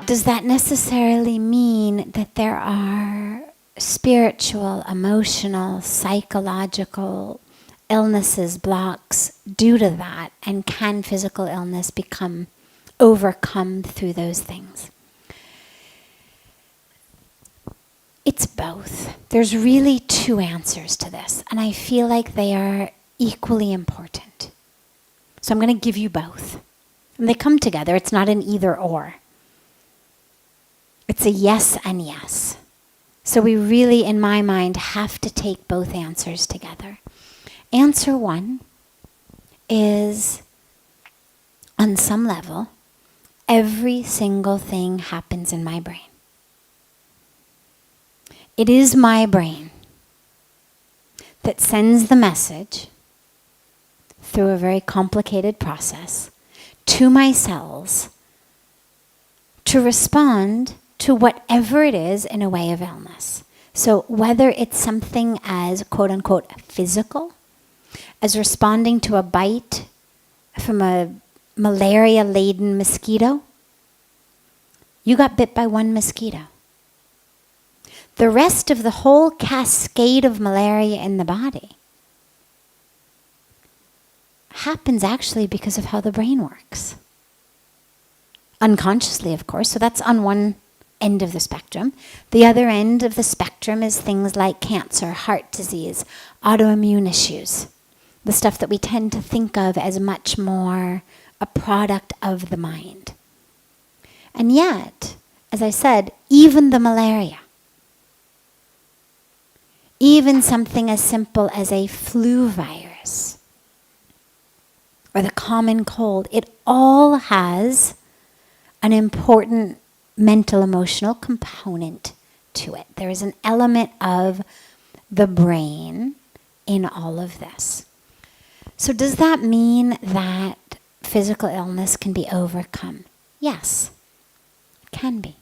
Does that necessarily mean that there are spiritual, emotional, psychological illnesses, blocks due to that? And can physical illness become overcome through those things? It's both. There's really two answers to this, and I feel like they are equally important. So I'm going to give you both. And they come together. It's not an either or. It's a yes and yes. So we really, in my mind, have to take both answers together. Answer one is, on some level, every single thing happens in my brain. It is my brain that sends the message through a very complicated process to my cells to respond to whatever it is in a way of illness. So whether it's something as quote unquote physical, as responding to a bite from a malaria-laden mosquito, you got bit by one mosquito. The rest of the whole cascade of malaria in the body happens actually because of how the brain works. Unconsciously, of course, so that's on one end of the spectrum. The other end of the spectrum is things like cancer, heart disease, autoimmune issues, the stuff that we tend to think of as much more a product of the mind. And yet, as I said, even the malaria, even something as simple as a flu virus or the common cold, it all has an important mental, emotional component to it. There is an element of the brain in all of this. So does that mean that physical illness can be overcome? Yes, it can be.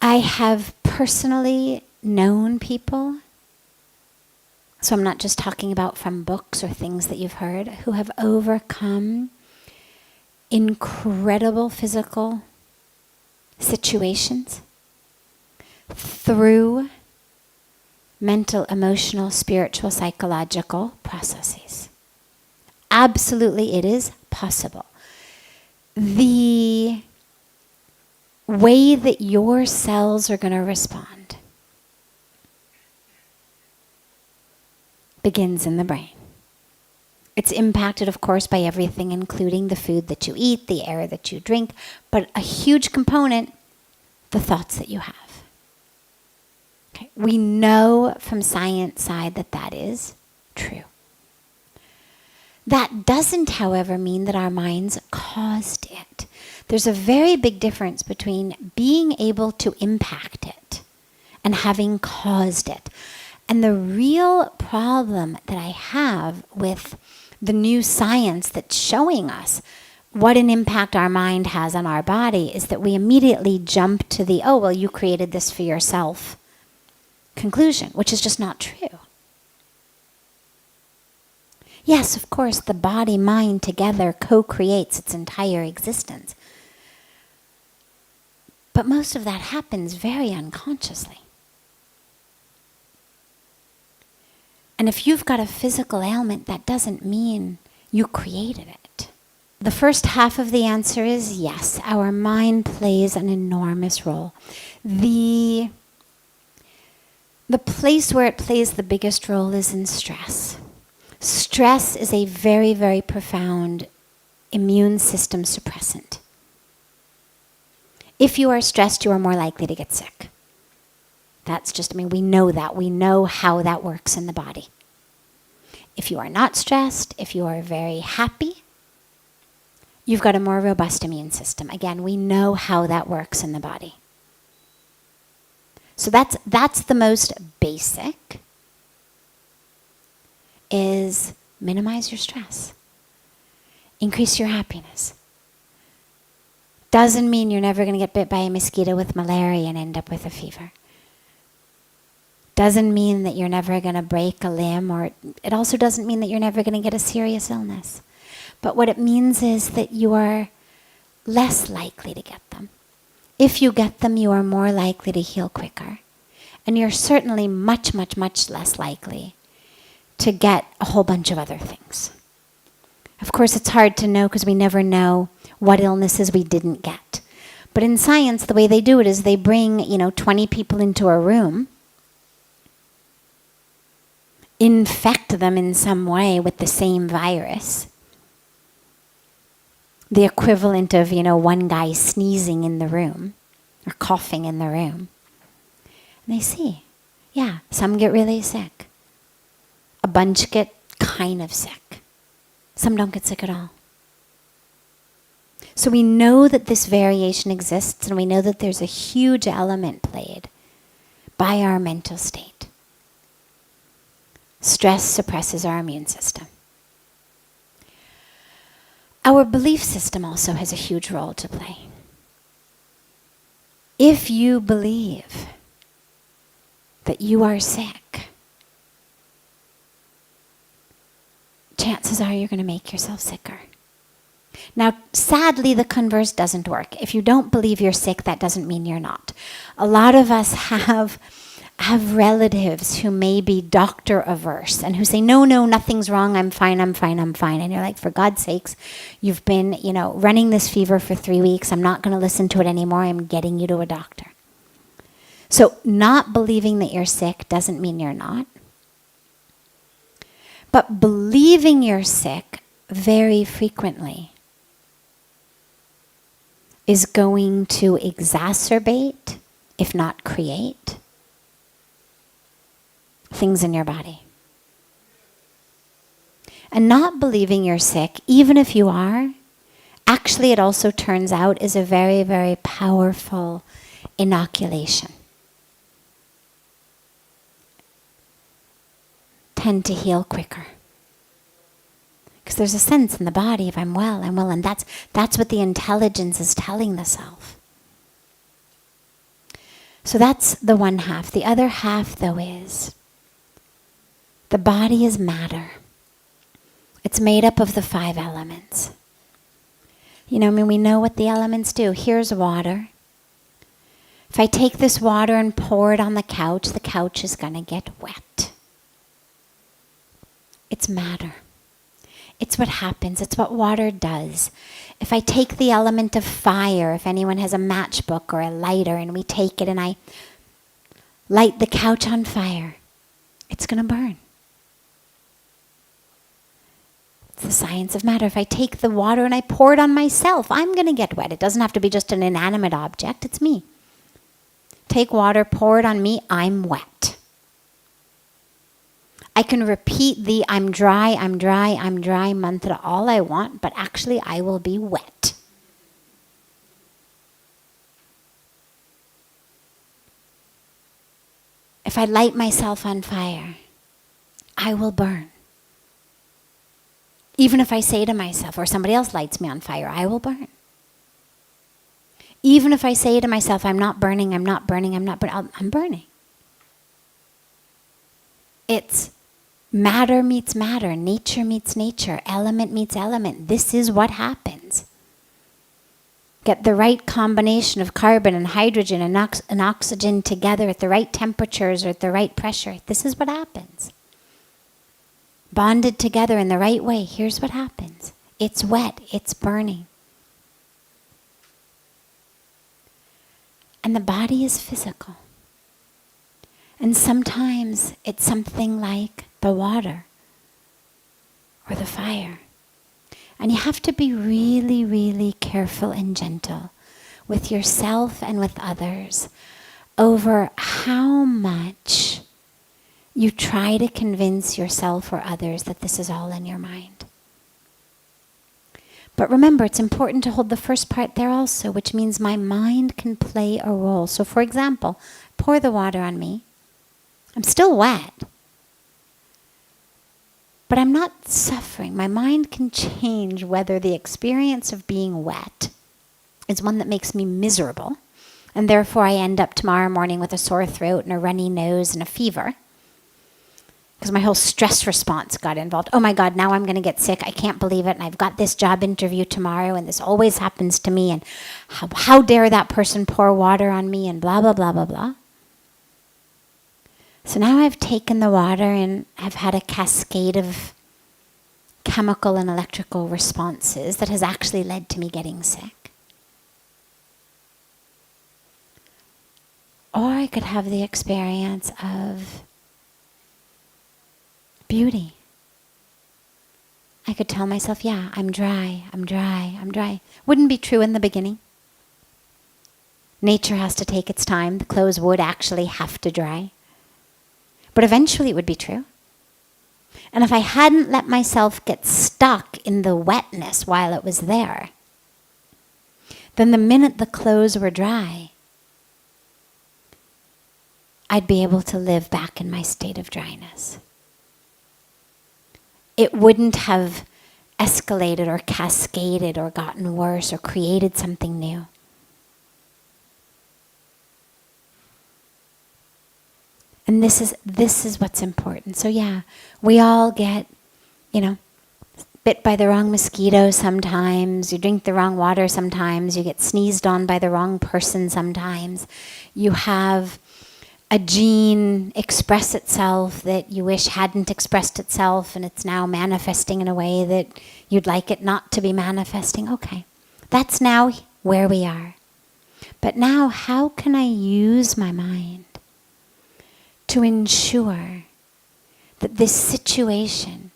I have personally known people, so I'm not just talking about from books or things that you've heard, who have overcome incredible physical situations through mental, emotional, spiritual, psychological processes. Absolutely, it is possible. The way that your cells are going to respond begins in the brain. It's impacted, of course, by everything, including the food that you eat, the air that you drink, but a huge component, the thoughts that you have. Okay. We know from science side that that is true. That doesn't, however, mean that our minds caused it. There's a very big difference between being able to impact it and having caused it. And the real problem that I have with the new science that's showing us what an impact our mind has on our body is that we immediately jump to the, oh, well, you created this for yourself conclusion, which is just not true. Yes, of course, the body-mind together co-creates its entire existence. But most of that happens very unconsciously. And if you've got a physical ailment, that doesn't mean you created it. The first half of the answer is yes, our mind plays an enormous role. The place where it plays the biggest role is in stress. Stress is a very, very profound immune system suppressant. If you are stressed, you are more likely to get sick. That's just, we know that. We know how that works in the body. If you are not stressed, if you are very happy, you've got a more robust immune system. Again, we know how that works in the body. So that's the most basic, is minimize your stress. Increase your happiness. Doesn't mean you're never going to get bit by a mosquito with malaria and end up with a fever. Doesn't mean that you're never going to break a limb, or it also doesn't mean that you're never going to get a serious illness. But what it means is that you are less likely to get them. If you get them, you are more likely to heal quicker. And you're certainly much, much, much less likely to get a whole bunch of other things. Of course, it's hard to know because we never know what illnesses we didn't get. But in science, the way they do it is they bring, 20 people into a room, infect them in some way with the same virus, the equivalent of, one guy sneezing in the room or coughing in the room. And they see, some get really sick. A bunch get kind of sick. Some don't get sick at all. So we know that this variation exists, and we know that there's a huge element played by our mental state. Stress suppresses our immune system. Our belief system also has a huge role to play. If you believe that you are sick, chances are you're going to make yourself sicker. Now, sadly, the converse doesn't work. If you don't believe you're sick, that doesn't mean you're not. A lot of us have relatives who may be doctor averse and who say, no, nothing's wrong, I'm fine. And you're like, for God's sakes, you've been, running this fever for 3 weeks. I'm not going to listen to it anymore. I'm getting you to a doctor. So not believing that you're sick doesn't mean you're not. But believing you're sick very frequently is going to exacerbate, if not create, things in your body. And not believing you're sick, even if you are, actually it also turns out is a very, very powerful inoculation. Tend to heal quicker. Because there's a sense in the body if I'm well, and that's what the intelligence is telling the self. So that's the one half. The other half, though, is the body is matter. It's made up of the 5 elements. We know what the elements do. Here's water. If I take this water and pour it on the couch is going to get wet. It's matter. It's what happens. It's what water does. If I take the element of fire, if anyone has a matchbook or a lighter, and we take it and I light the couch on fire, it's going to burn. It's the science of matter. If I take the water and I pour it on myself, I'm going to get wet. It doesn't have to be just an inanimate object. It's me. Take water, pour it on me, I'm wet. I can repeat the I'm dry mantra all I want, but actually I will be wet. If I light myself on fire, I will burn. Even if I say to myself, or somebody else lights me on fire, I will burn. Even if I say to myself, I'm burning. I'm burning. It's matter meets matter, nature meets nature, element meets element. This is what happens. Get the right combination of carbon and hydrogen and oxygen together at the right temperatures or at the right pressure. This is what happens. Bonded together in the right way, here's what happens. It's wet, it's burning. And the body is physical. And sometimes it's something like the water or the fire. And you have to be really, really careful and gentle with yourself and with others over how much you try to convince yourself or others that this is all in your mind. But remember, it's important to hold the first part there also, which means my mind can play a role. So for example, pour the water on me. I'm still wet. But I'm not suffering. My mind can change whether the experience of being wet is one that makes me miserable, and therefore I end up tomorrow morning with a sore throat and a runny nose and a fever, because my whole stress response got involved. Oh my God, now I'm going to get sick. I can't believe it. And I've got this job interview tomorrow, and this always happens to me. And how dare that person pour water on me, and blah, blah, blah, blah, blah. So now I've taken the water and I've had a cascade of chemical and electrical responses that has actually led to me getting sick. Or I could have the experience of beauty. I could tell myself, yeah, I'm dry, I'm dry, I'm dry. Wouldn't be true in the beginning. Nature has to take its time. The clothes would actually have to dry. But eventually it would be true. And if I hadn't let myself get stuck in the wetness while it was there, then the minute the clothes were dry, I'd be able to live back in my state of dryness. It wouldn't have escalated or cascaded or gotten worse or created something new. And this is what's important. So yeah, we all get, bit by the wrong mosquito sometimes, you drink the wrong water sometimes, you get sneezed on by the wrong person sometimes, you have a gene express itself that you wish hadn't expressed itself, and it's now manifesting in a way that you'd like it not to be manifesting. Okay, that's now where we are. But now how can I use my mind to ensure that this situation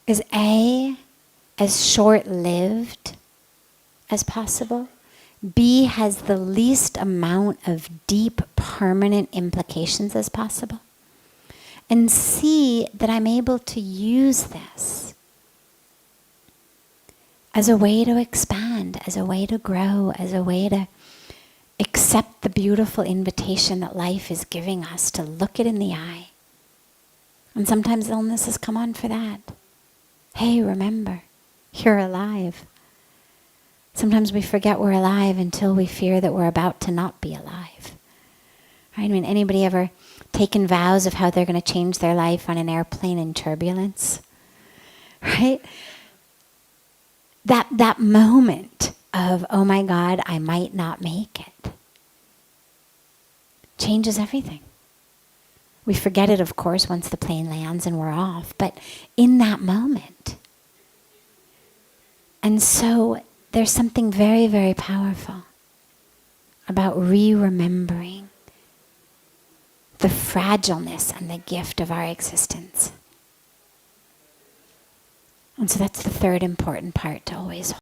is A, as short-lived as possible, B, has the least amount of deep, permanent implications as possible, and C, that I'm able to use this as a way to expand, as a way to grow, as a way to accept the beautiful invitation that life is giving us to look it in the eye. And sometimes illnesses come on for that. Hey, remember, you're alive. Sometimes we forget we're alive until we fear that we're about to not be alive. Right? I mean, anybody ever taken vows of how they're going to change their life on an airplane in turbulence? Right? That moment of, oh my God, I might not make it, changes everything. We forget it, of course, once the plane lands and we're off, but in that moment. And so there's something very, very powerful about re-remembering the fragileness and the gift of our existence. And so that's the third important part to always hold.